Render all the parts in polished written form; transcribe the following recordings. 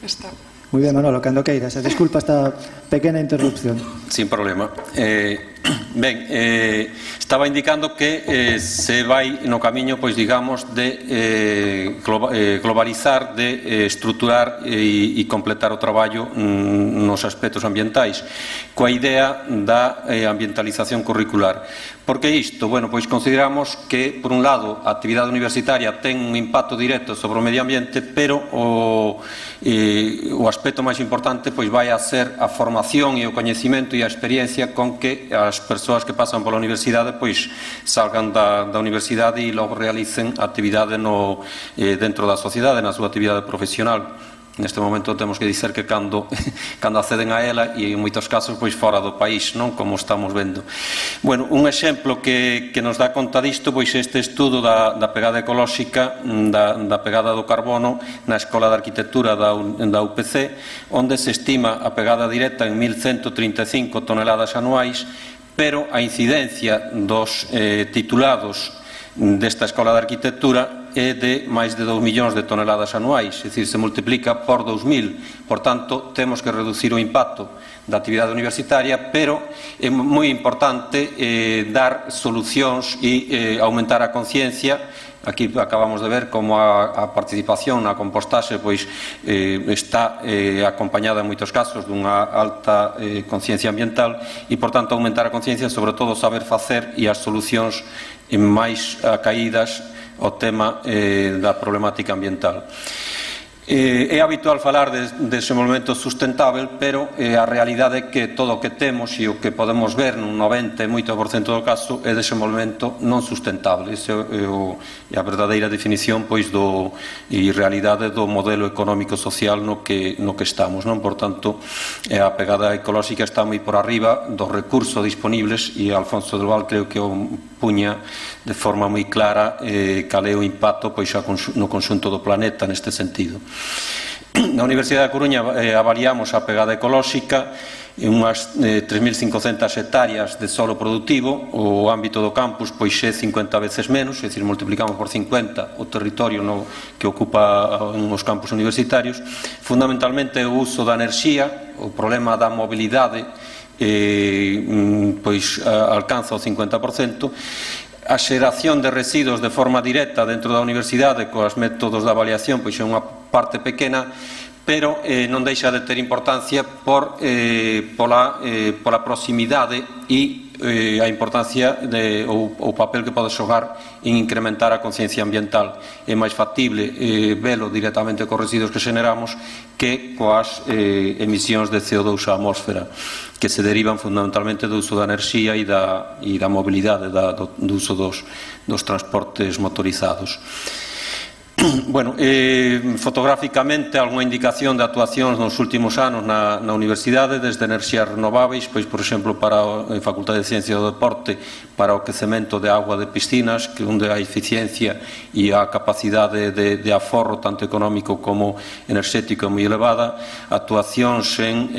Está. Moi ben, Manolo, cando queiras. Desculpa esta pequena interrupción. Sin problema. Ben, estaba indicando que se vai no camiño, pois digamos, de globalizar, de estruturar e completar o traballo nos aspectos ambientais, coa idea da ambientalización curricular. Por que isto? Bueno, pois consideramos que, por un lado, a actividade universitaria ten un impacto directo sobre o medio ambiente, pero o aspecto máis importante pois vai a ser a formación e o coñecimento e a experiencia con que as persoas que pasan pola universidade pois salgan da universidade e logo realicen actividade dentro da sociedade, na súa actividade profesional. Neste momento temos que dizer que cando acceden a ela e en moitos casos pois fora do país, non? Como estamos vendo. Bueno, un exemplo que nos dá conta disto pois este estudo da pegada ecolóxica, da pegada do carbono na Escola de Arquitectura da UPC, onde se estima a pegada directa en 1.135 toneladas anuais, pero a incidencia dos titulados desta Escola de Arquitectura é de máis de 2 millóns de toneladas anuais, é dicir, se multiplica por 2.000. Por tanto, temos que reducir o impacto da actividade universitaria, pero é moi importante dar solucións e aumentar a conciencia. Aquí acabamos de ver como a participación na compostaxe pois está acompañada en moitos casos dunha alta conciencia ambiental e, por tanto, aumentar a conciencia, sobre todo saber facer e as solucións máis acaídas ao tema da problemática ambiental. É habitual falar de desenvolvemento sustentável, pero a realidade é que todo o que temos e o que podemos ver nun 90% do caso é desenvolvemento non sustentable. Esa é a verdadeira definición pois e realidade do modelo económico social no que estamos, non? Por tanto, a pegada ecolóxica está moi por arriba dos recursos disponibles e Alfonso del Val creo que o puña de forma moi clara cal é o impacto pois no conxunto do planeta neste sentido. Na Universidade da Coruña avaliamos a pegada ecolóxica en unhas 3.500 hectáreas de solo productivo. O ámbito do campus pois é 50 veces menos, é dicir, multiplicamos por 50 o territorio que ocupa os campus universitarios. Fundamentalmente o uso da enerxía, o problema da mobilidade pois alcanza o 50%. A xeración de residuos de forma directa dentro da universidade coas métodos de avaliación pois é unha parte pequena, pero non deixa de ter importancia pola proximidade e a importancia o papel que pode xogar en incrementar a conciencia ambiental. É máis factible velo directamente cos residuos que xeneramos que coas emisións de CO2 á atmósfera, que se derivan fundamentalmente do uso da enerxía e da mobilidade, do uso dos transportes motorizados. Bueno, fotográficamente algunha indicación de actuacións nos últimos anos na universidade, desde enerxías renováveis, pois, por exemplo, para a Facultade de Ciencias do Deporte, para o quecemento de agua de piscinas, que onde a eficiencia e a capacidade de aforro, tanto económico como enerxético, é moi elevada. Actuacións en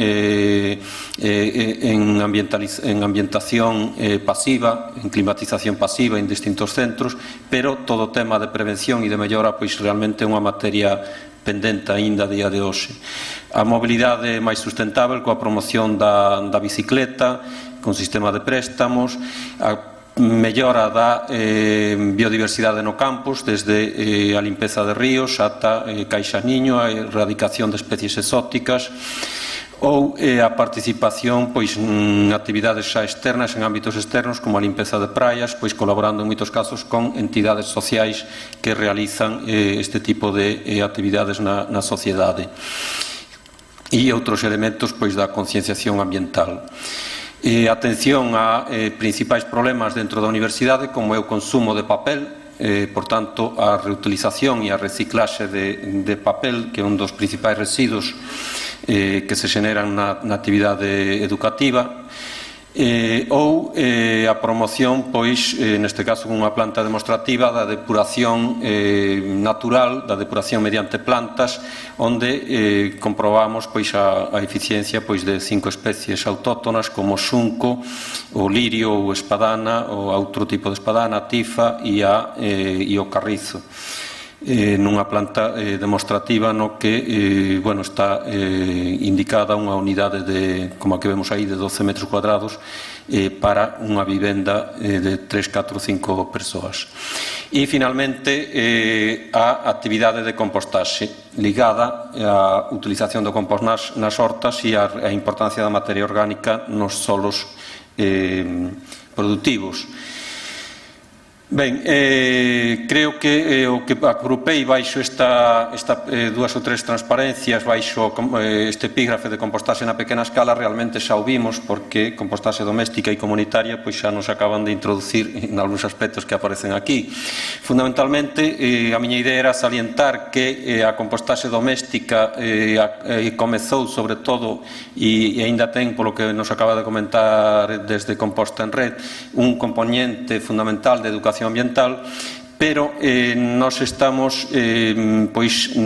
ambientación pasiva, en climatización pasiva en distintos centros, pero todo o tema de prevención e de mellora pois realmente é unha materia pendente aínda a día de hoxe. A mobilidade máis sustentável coa promoción da bicicleta, con sistema de préstamos, a mellora da biodiversidade no campus, desde a limpeza de ríos ata caixas niño, a erradicación de especies exóticas, ou a participación pois en actividades xa externas, en ámbitos externos, como a limpeza de praias, pois colaborando en moitos casos con entidades sociais que realizan este tipo de actividades na sociedade. E outros elementos pois da concienciación ambiental. Atención a principais problemas dentro da universidade, como é o consumo de papel, por tanto, a reutilización e a reciclaxe de papel, que é un dos principais residuos que se xeneran na actividade educativa, ou a promoción, pois, neste caso, unha planta demostrativa da depuración natural, da depuración mediante plantas, onde comprobamos pois a eficiencia pois de 5 especies autóctonas como o xunco, o lirio ou espadana, ou outro tipo de espadana, a tifa e o carrizo. nunha planta demostrativa no que está indicada unha unidade de, como a que vemos aí, de 12 metros cuadrados para unha vivenda de 3, 4, 5 persoas. E, finalmente, a actividade de compostaxe ligada á utilización do compost nas hortas e á importancia da materia orgánica nos solos productivos. Ben, creo que o que agrupei baixo dúas ou tres transparencias, baixo este epígrafe de compostaxe na pequena escala, realmente xa o vimos, porque compostaxe doméstica e comunitaria pois xa nos acaban de introducir en algúns aspectos que aparecen aquí. Fundamentalmente, a miña idea era salientar que a compostaxe doméstica comezou, sobre todo, e aínda ten, polo que nos acaba de comentar desde Composta en Red, un componente fundamental de educación ambiental, pero nos estamos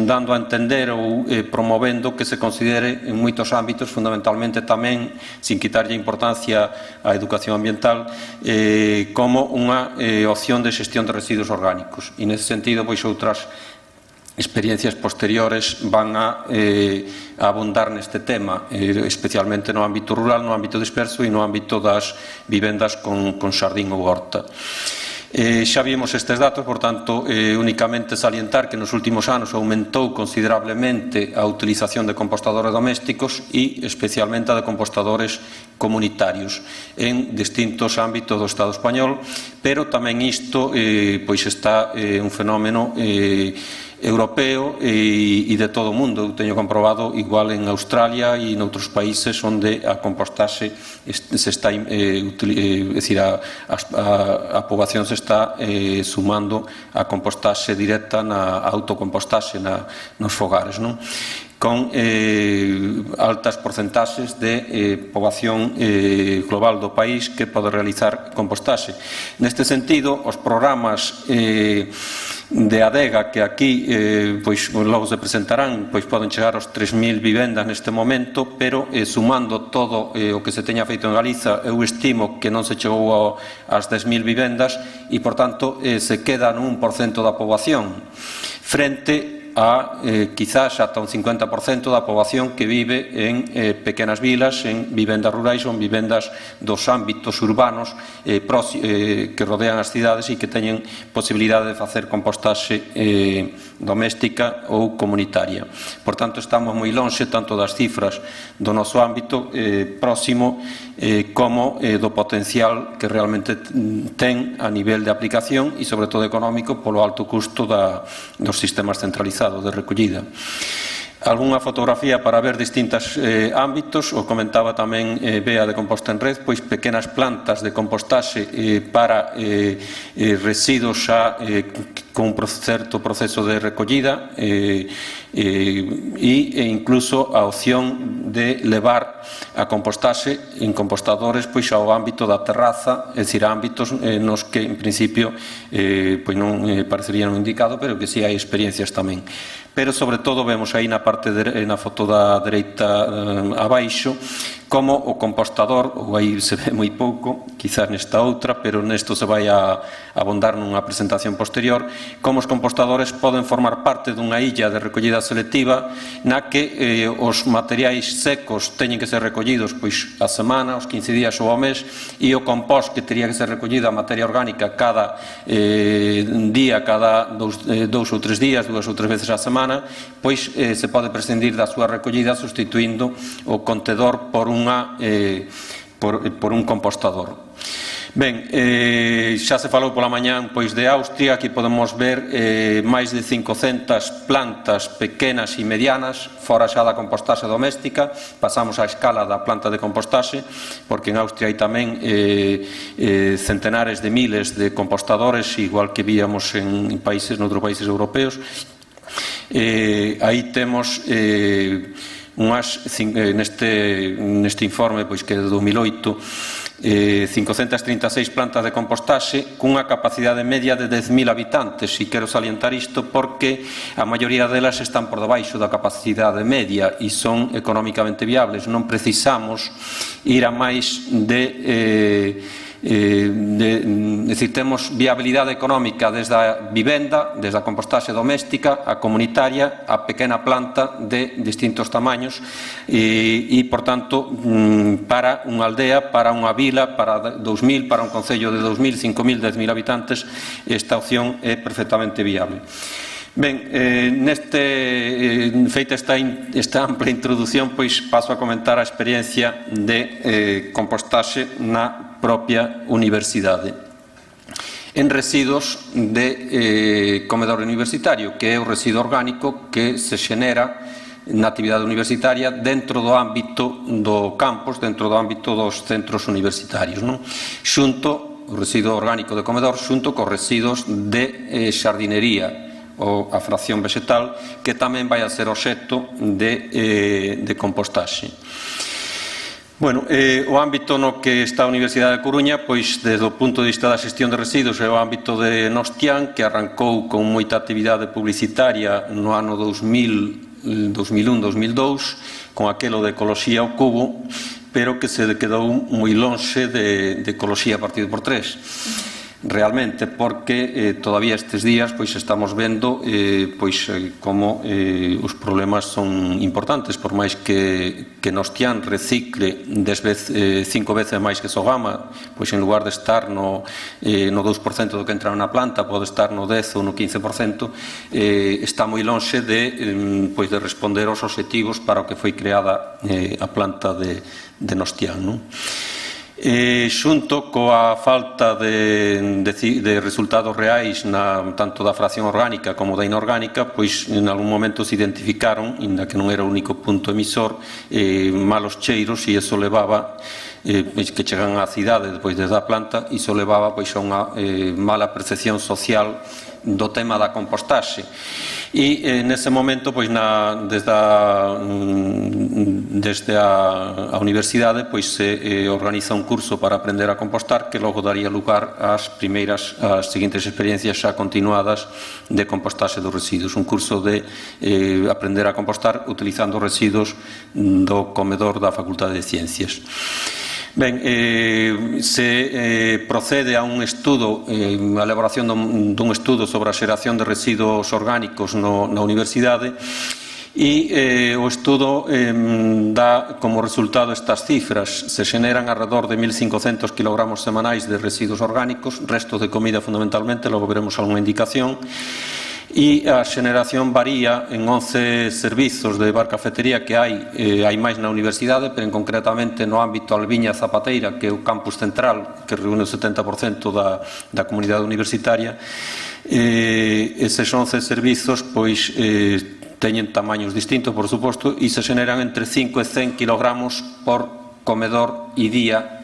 dando a entender ou promovendo que se considere en moitos ámbitos, fundamentalmente tamén, sin quitarlle importancia á educación ambiental, como unha opción de xestión de residuos orgánicos. E nese sentido, outras experiencias posteriores van a abondar neste tema, especialmente no ámbito rural, no ámbito disperso e no ámbito das vivendas con xardín ou horta. Xa vimos estes datos, por tanto, únicamente salientar que nos últimos anos aumentou considerablemente a utilización de compostadores domésticos e especialmente a de compostadores comunitarios en distintos ámbitos do Estado español, pero tamén isto está un fenómeno europeo e de todo o mundo. Eu teño comprobado igual en Australia e noutros países onde a compostaxe se está, a poboación se está sumando a compostaxe directa na autocompostaxe nos fogares, non? Con altas porcentaxes de poboación global do país que pode realizar compostaxe. Neste sentido, os programas de adega que aquí logo se presentarán, poden chegar aos 3.000 vivendas neste momento, pero sumando todo o que se teña feito en Galiza, eu estimo que non se chegou ás 10.000 vivendas e, por tanto, se queda nun 1% da poboación frente a quizás ata un 50% da poboación que vive en pequenas vilas, en vivendas rurais ou en vivendas dos ámbitos urbanos que rodean as cidades e que teñen posibilidade de facer compostaxe doméstica ou comunitaria. Por tanto, estamos moi lonxe tanto das cifras do noso ámbito próximo como do potencial que realmente ten a nivel de aplicación e, sobre todo, económico polo alto custo dos sistemas centralizados de recollida. Algúnha fotografía para ver distintos ámbitos, o comentaba tamén Bea de Composta en Red, pequenas plantas de compostaxe para residuos con un certo proceso de recollida e incluso a opción de levar a compostaxe en compostadores ao ámbito da terraza, é dicir, a ámbitos nos que en principio non parecerían indicado, pero que si hai experiencias tamén. Pero, sobre todo, vemos aí na foto da dereita abaixo como o compostador, ou aí se ve moi pouco, quizás nesta outra, pero nesto se vai a abondar nunha presentación posterior, como os compostadores poden formar parte dunha illa de recollida selectiva na que os materiais secos teñen que ser recollidos a semana, aos 15 días ou ao mes, e o compost que teria que ser recollido a materia orgánica cada día, cada 2 ou 3 días, 2 ou 3 veces á semana, se pode prescindir da súa recollida sustituindo o contedor por un compostador. Ben, xa se falou pola mañán de Austria. Aquí podemos ver máis de 500 plantas pequenas e medianas fora xa da compostaxe doméstica. Pasamos á escala da planta de compostaxe, porque en Austria hai tamén centenares de miles de compostadores, igual que víamos en noutros países europeos. Aí temos neste informe que é de 2008, 536 plantas de compostaxe cunha capacidade media de 10.000 habitantes, e quero salientar isto porque a maioría delas están por debaixo da capacidade media e son económicamente viables. Non precisamos ir a máis de decir, temos viabilidade económica desde a vivenda, desde a compostaxe doméstica, a comunitaria, a pequena planta de distintos tamaños e por tanto, para unha aldea, para unha vila, para 2.000, para un concello de 2.000, 5.000, 10.000 habitantes, esta opción é perfectamente viable. Ben, feita esta ampla introdución, pois paso a comentar a experiencia de compostaxe na propia universidade. En residuos de comedor universitario, que é o residuo orgánico que se xenera na actividade universitaria dentro do ámbito do campus, dentro do ámbito dos centros universitarios, non? Xunto o residuo orgánico de comedor, xunto cos residuos de xardinería, ou a fracción vegetal, que tamén vai a ser obxecto de compostaxe. Bueno, o ámbito no que está a Universidade de Coruña, pois, desde o punto de vista da xestión de residuos, é o ámbito de Nostián, que arrancou con moita actividade publicitaria no ano 2001-2002, con aquelo de ecoloxía ao cubo, pero que se quedou moi lonxe de ecoloxía partido por tres. Realmente, porque todavía estes días pois estamos vendo como os problemas son importantes, por máis que Nostián recicle 5 veces máis que Sogama, pois en lugar de estar no 2% do que entra na planta, pode estar no 10 ou no 15%, está moi lonxe de responder aos obxectivos para o que foi creada a planta de Nostián, non? Xunto coa falta de resultados reais tanto da fracción orgánica como da inorgánica, pois en algún momento se identificaron, inda que non era o único punto emisor, malos cheiros, e iso levaba que chegan á cidade despois desde a planta, e iso levaba a unha mala percepción social do tema da compostaxe. E nese momento, desde a universidade, se organiza un curso para aprender a compostar, que logo daría lugar ás seguintes experiencias xa continuadas de compostaxe dos residuos. Un curso de aprender a compostar utilizando residuos do comedor da Facultade de Ciencias. Ben, se procede a un estudo, a elaboración dun estudo sobre a xeración de residuos orgánicos na universidade, e o estudo dá como resultado estas cifras. Se xeneran alrededor de 1.500 kg semanais de residuos orgánicos, restos de comida fundamentalmente, logo veremos algunha indicación, e a xeneración varía en 11 servizos de bar cafetería que hai máis na universidade, pero concretamente no ámbito Alviña Zapateira, que é o campus central, que reúne o 70% da comunidade universitaria. Eses 11 servizos teñen tamaños distintos, por suposto, e se xeneran entre 5 e 100 kg por comedor e día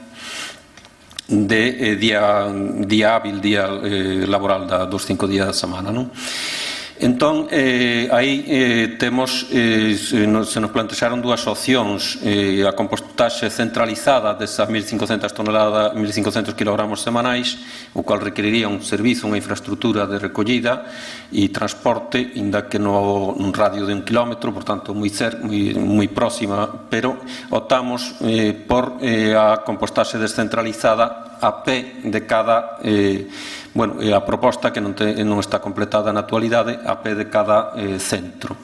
hábil, día laboral dos 5 días da semana, non? Entón, aí temos, se nos plantexaron dúas opcións: a compostaxe centralizada desas 1.500 kg semanais, o cual requeriría un servizo, unha infraestructura de recollida e transporte, inda que nun radio de 1 kilómetro, por tanto moi próxima, pero optamos por a compostaxe descentralizada a pé de cada, a proposta que non está completada na actualidade, a pé de cada centro.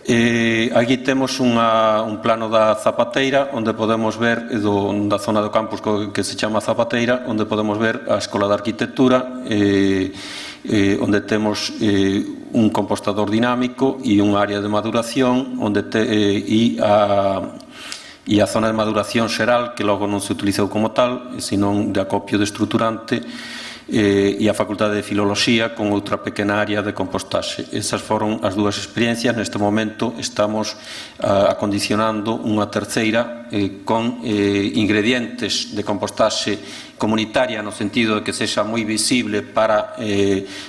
Aquí temos un plano da Zapateira, onde podemos ver, da zona do campus que se chama Zapateira, onde podemos ver a Escola de Arquitectura, onde temos un compostador dinámico e un área de maduración, e a zona de maduración xeral, que logo non se utilizou como tal, senón de acopio de estruturante, e a Facultade de Filoloxía con outra pequena área de compostaxe. Esas foron as dúas experiencias. Neste momento estamos acondicionando unha terceira con ingredientes de compostaxe comunitaria, no sentido de que sexa moi visible para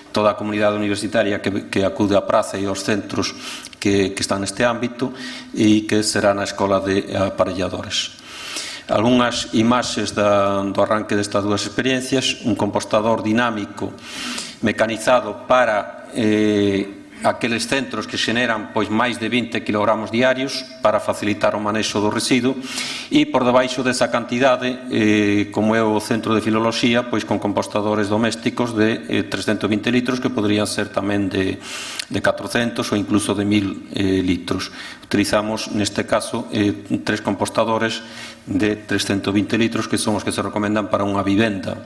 toda a comunidade universitaria que acude á praza e aos centros que están neste ámbito, e que será na Escola de Aparelladores. Algúnas imaxes do arranque destas dúas experiencias: un compostador dinámico mecanizado para aqueles centros que xeneran pois máis de 20 kg diarios para facilitar o manexo do residuo, e por debaixo desa cantidade, como é o centro de filoloxía, pois con compostadores domésticos de 320 litros, que poderían ser tamén de 400 ou incluso de 1000 litros. Utilizamos neste caso 3 compostadores de 320 litros, que son os que se recomendan para unha vivenda.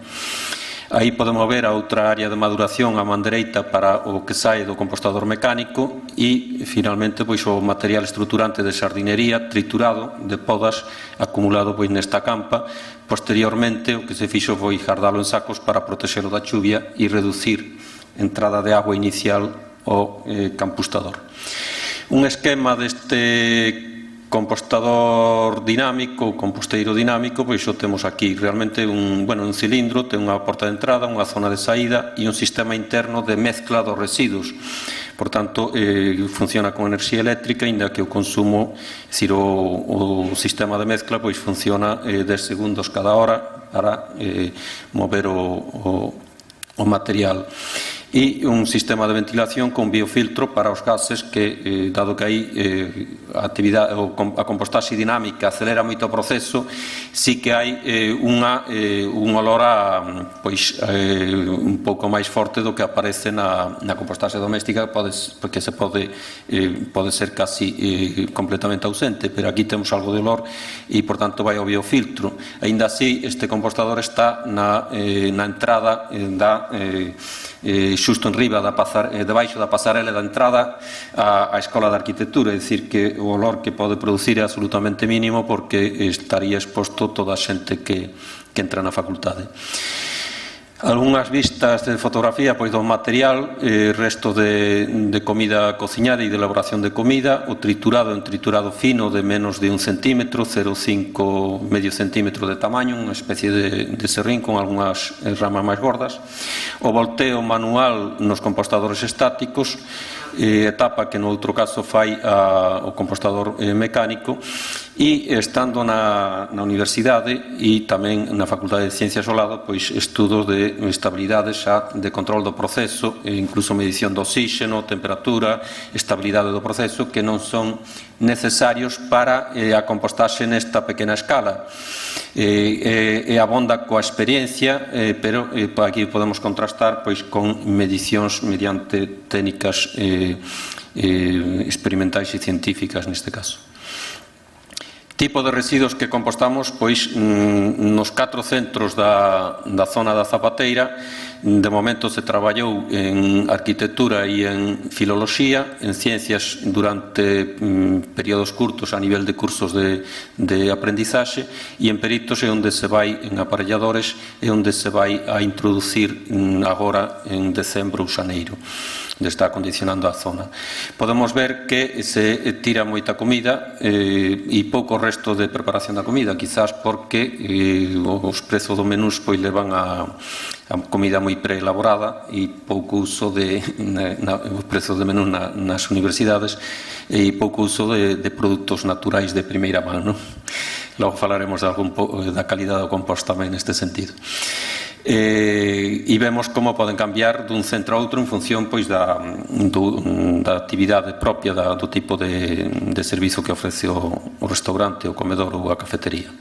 Aí podemos ver a outra área de maduración a man dereita para o que sae do compostador mecánico, e finalmente pois o material estruturante de sardinería triturado de podas acumulado pois nesta campa. Posteriormente o que se fixo foi jardalo en sacos para protexelo da chuvia e reducir a entrada de agua inicial ao compostador. Un esquema deste compostador dinámico, composteiro dinámico, pois o temos aquí. Realmente un cilindro, ten unha porta de entrada, unha zona de saída e un sistema interno de mezcla dos residuos. Por tanto, funciona con enerxía eléctrica, inda que o consumo, o sistema de mezcla, pois funciona 10 segundos cada hora para mover o material. E un sistema de ventilación con biofiltro para os gases que, dado que aí a compostaxe dinámica acelera moito o proceso, sí que hai un olor pois un pouco máis forte do que aparece na compostaxe doméstica, porque pode ser casi completamente ausente, pero aquí temos algo de olor e, por tanto, vai ao biofiltro. Aínda así, este compostador está na entrada xusto en riba debaixo da pasarela da entrada á Escola de Arquitectura, é dicir que o olor que pode producir é absolutamente mínimo, porque estaría exposto toda a xente que entra na facultade. Algúnas vistas de fotografía pois do material, resto de comida cociñada e de elaboración de comida. O triturado é un triturado fino de menos de 1 centímetro, 0,5 medio centímetro de tamaño, unha especie de serrín con algunhas ramas máis gordas. O volteo manual nos compostadores estáticos, etapa que no outro caso fai o compostador mecánico. E estando na universidade e tamén na Facultade de Ciencias ao lado, pois estudos de estabilidade xa de control do proceso, e incluso medición do oxígeno, temperatura, estabilidade do proceso, que non son necesarios para a compostaxe nesta pequena escala. E abonda coa experiencia, pero aquí podemos contrastar pois con medicións mediante técnicas experimentais e científicas neste caso. Tipo de residuos que compostamos, pois nos 4 centros da zona da Zapateira. De momento se traballou en arquitectura e en filoloxía, en ciencias durante períodos curtos a nivel de cursos de aprendizaxe, e en peritos é onde se vai, en aparelladores, é onde se vai a introducir agora en decembro ou xaneiro, onde está acondicionando a zona. Podemos ver que se tira moita comida e pouco resto de preparación da comida, quizás porque os prezos do menús pois levan a comida moi preelaborada e pouco uso os prezos de menú nas universidades, e pouco uso de produtos naturais de primeira man. Logo falaremos da calidade do compost tamén neste sentido. E vemos como poden cambiar dun centro a outro en función pois da actividade propia do tipo de servizo que ofrece o restaurante, o comedor ou a cafetería.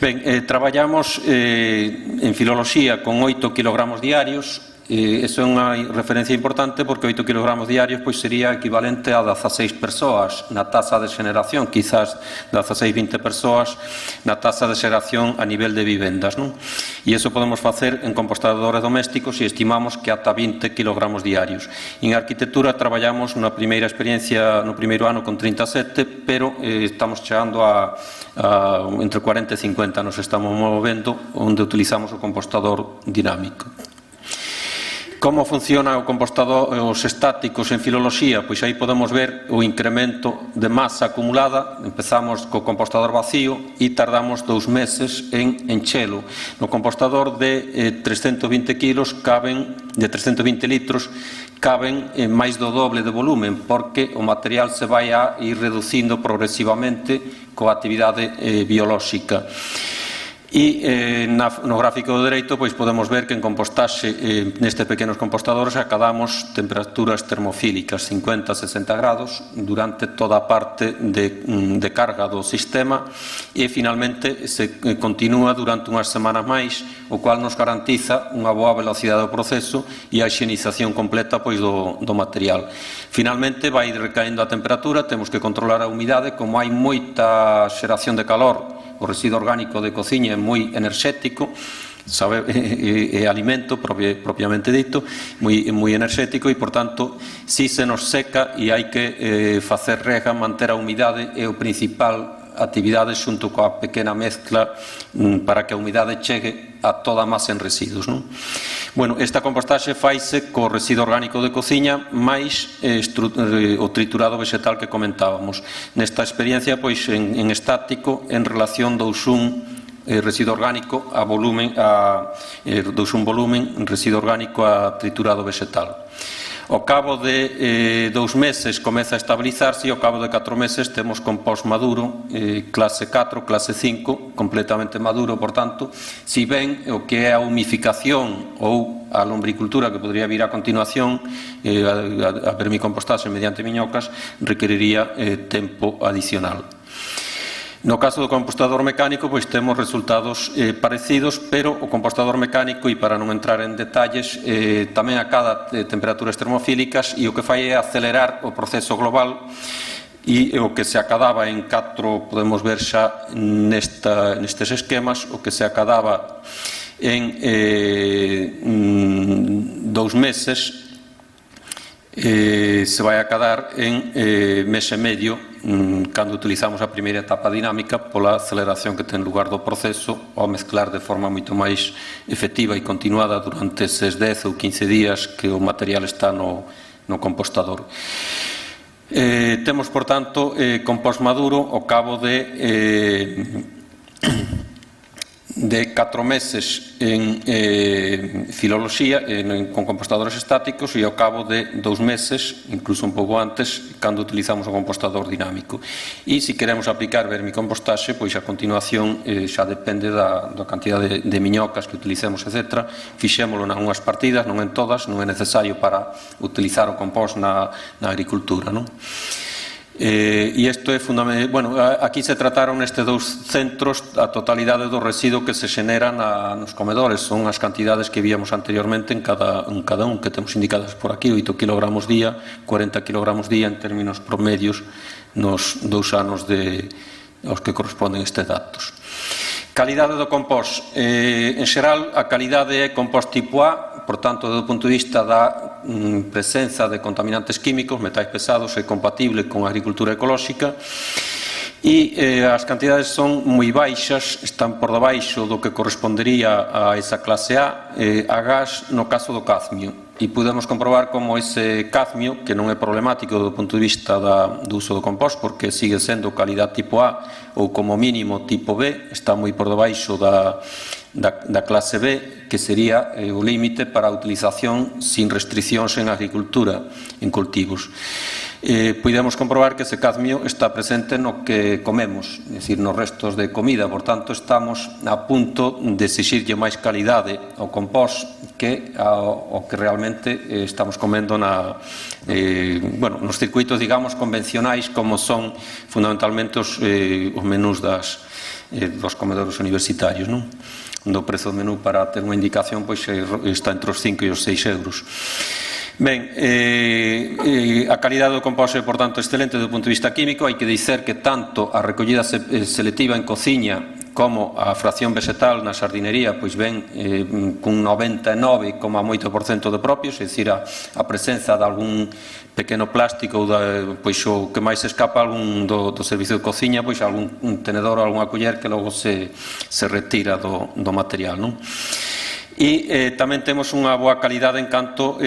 Ben, traballamos en filoloxía con 8 kg diarios. Iso é unha referencia importante, porque 8 kg diarios pois sería equivalente a 16 persoas na tasa de xeneración, quizás 16-20 persoas na tasa de xeración a nivel de vivendas, non? E iso podemos facer en compostadores domésticos, e estimamos que ata 20 kg diarios. En arquitectura traballamos na primeira experiencia no primeiro ano con 37, pero estamos chegando a entre 40 e 50 nos estamos movendo, onde utilizamos o compostador dinámico. Como funciona o compostador, os estáticos en filoloxía? Pois aí podemos ver o incremento de masa acumulada. Empezamos co compostador vacío e tardamos 2 meses en enchelo. No compostador de 320 kilos de 320 litros caben máis do doble de volumen, porque o material se vai a ir reducindo progresivamente coa actividade biolóxica. E no gráfico do dereito pois podemos ver que en compostaxe nestes pequenos compostadores acadamos temperaturas termofílicas 50-60 grados durante toda a parte de carga do sistema e finalmente se continúa durante unhas semanas máis, o cual nos garantiza unha boa velocidade do proceso e a higienización completa pois do material. Finalmente vai recaendo a temperatura, temos que controlar a humidade, como hai moita xeración de calor. O residuo orgánico de cociña é moi enerxético, é alimento propiamente dito, moi enerxético e, por tanto, si se nos seca e hai que facer rega, manter a humidade é o principal actividade xunto coa pequena mezcla para que a humidade chegue a toda a masa en residuos. Bueno, esta compostaxe faise co residuo orgánico de cociña máis o triturado vegetal que comentábamos. Nesta experiencia, pois, en estático, en relación 2:1 residuo orgánico a volumen, 2:1 volumen, residuo orgánico a triturado vegetal. Ao cabo de 2 meses comeza a estabilizarse e ao cabo de 4 meses temos compost maduro, clase 4, clase 5, completamente maduro, por tanto, si ben o que é a humificación ou a lombricultura que podría vir a continuación, a vermicompostaxe mediante miñocas, requeriría tempo adicional. No caso do compostador mecánico, pois temos resultados parecidos, pero o compostador mecánico, e para non entrar en detalles, tamén acada temperaturas termofílicas e o que fai é acelerar o proceso global e o que se acadaba en 4, podemos ver xa nestes esquemas, o que se acadaba en 2 meses se vai acadar en mes e medio cando utilizamos a primeira etapa dinámica pola aceleración que ten lugar do proceso ao mezclar de forma moito máis efectiva e continuada durante eses 10 ou 15 días que o material está no compostador. Temos, por tanto, compost maduro ao cabo de 4 meses en filoloxía, con compostadores estáticos, e ao cabo de 2 meses, incluso un pouco antes, cando utilizamos o compostador dinámico. E se queremos aplicar vermicompostaxe, pois a continuación xa depende da cantidade de miñocas que utilicemos, etc. Fixémolo nalgunhas partidas, non en todas, non é necesario para utilizar o compost na agricultura, non? E isto é fundamental. Bueno, aquí se trataron nestes 2 centros a totalidade do residuo que se xenera nos comedores. Son as cantidades que víamos anteriormente en cada un, que temos indicadas por aquí, 8 kg día, 40 kg día en términos promedios nos 2 anos aos que corresponden estes datos. Calidade do compost. En xeral, a calidade é compost tipo A, por tanto, do punto de vista da presenza de contaminantes químicos, metais pesados, é compatible con a agricultura ecolóxica e as cantidades son moi baixas, están por debaixo do que correspondería a esa clase A, a gas no caso do cadmio. E podemos comprobar como ese cadmio, que non é problemático do punto de vista do uso do compost, porque sigue sendo calidad tipo A ou como mínimo tipo B, está moi por debaixo da clase B, que sería o límite para a utilización sin restriccións en agricultura, en cultivos. Podemos comprobar que ese cadmio está presente no que comemos, é dicir, nos restos de comida, por tanto, estamos a punto de exixirlle máis calidade ao compost que ao que realmente estamos comendo nos circuitos, digamos, convencionais, como son fundamentalmente os menús dos comedores universitarios, non? Do prezo do menú, para ter unha indicación, pois está entre os 5 e os 6 euros. Ben, a calidade do compost é, por tanto, excelente do punto de vista químico. Hai que dicer que tanto a recollida selectiva en cociña como a fracción vegetal na sardinería pois ven cun 99,8% de propios, é dicir, a presenza de algún pequeno plástico ou pois o que máis escapa algún do servicio de cociña, pois algún tenedor ou algunha culler que logo se retira do material, non? E tamén temos unha boa calidade en canto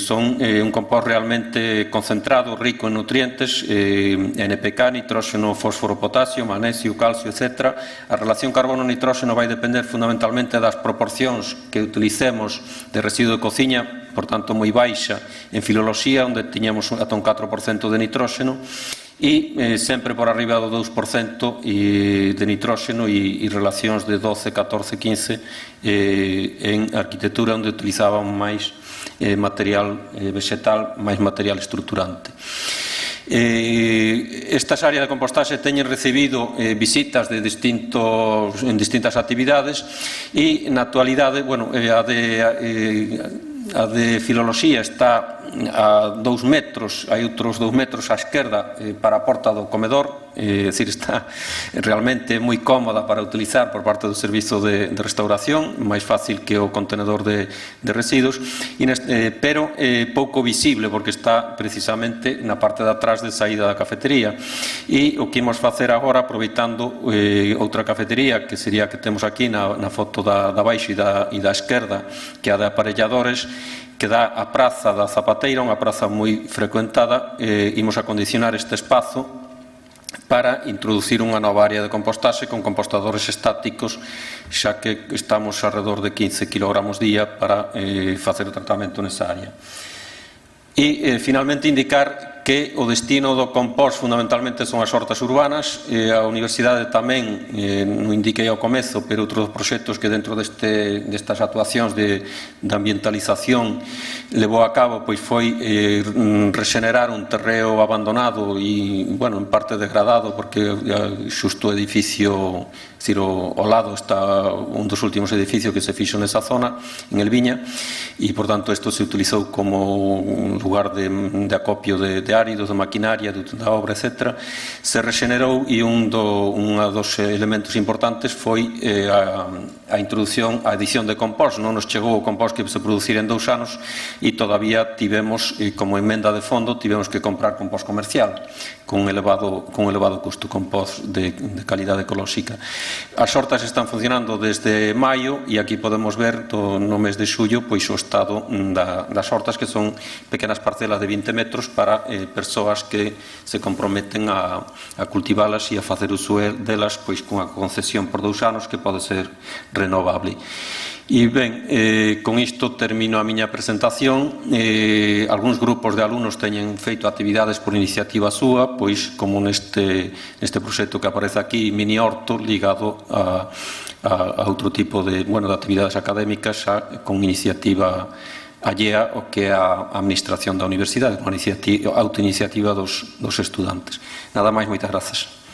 son un compost realmente concentrado, rico en nutrientes, NPK, nitróxeno, fósforo, potasio, magnesio, calcio, etc. A relación carbono-nitróxeno vai depender fundamentalmente das proporcións que utilicemos de residuo de cociña, por tanto moi baixa en filoloxía, onde tiñamos ata un 4% de nitróxeno, e sempre por arriba do 2% de nitróxeno e relacións de 12, 14, 15 en arquitectura onde utilizaban máis material vegetal, máis material estruturante. Estas áreas de compostaxe teñen recibido visitas en distintas actividades e na actualidade, a de filoloxía está a 2 metros, hai outros 2 metros á esquerda para a porta do comedor, é dicir, está realmente moi cómoda para utilizar por parte do servizo de restauración, máis fácil que o contenedor de residuos, pero pouco visible porque está precisamente na parte de atrás de saída da cafetería. E o que imos facer agora, aproveitando outra cafetería que sería a que temos aquí na foto da baixo e da esquerda, que é a de aparelladores, que dá a praza da Zapateira, unha praza moi frecuentada, imos acondicionar este espazo para introducir unha nova área de compostaxe con compostadores estáticos, xa que estamos alrededor de 15 kg día para facer o tratamento nesa área. E, finalmente, indicar que o destino do compost fundamentalmente son as hortas urbanas. A Universidade tamén, non indiquei ao comezo, pero outros proxectos que dentro destas actuacións de ambientalización levou a cabo foi rexenerar un terreo abandonado e, en parte degradado, porque xusto o edificio, ao lado está un dos últimos edificios que se fixo nesa zona, en Elviña, e, por tanto, isto se utilizou como un lugar de acopio de áridos, de maquinaria, da obra, etc. Se rexenerou e un dos elementos importantes foi a introducción, a adición de compost. Non nos chegou o compost que se producir en 2 anos e todavía tivemos, como emenda de fondo, tivemos que comprar compost comercial con elevado custo, compost de calidade ecolóxica. As hortas están funcionando desde maio e aquí podemos ver no mes de xullo o estado das hortas, que son pequenas parcelas de 20 metros para persoas que se comprometen a cultivalas e a facer uso delas con a concesión por 2 anos, que pode ser renovable. E ben, con isto termino a miña presentación. Algúns grupos de alumnos teñen feito actividades por iniciativa súa, pois como neste proxecto que aparece aquí, Mini Horto, ligado a outro tipo de actividades académicas con iniciativa allea o que é a administración da universidade, con a autoiniciativa dos estudantes. Nada máis, moitas grazas.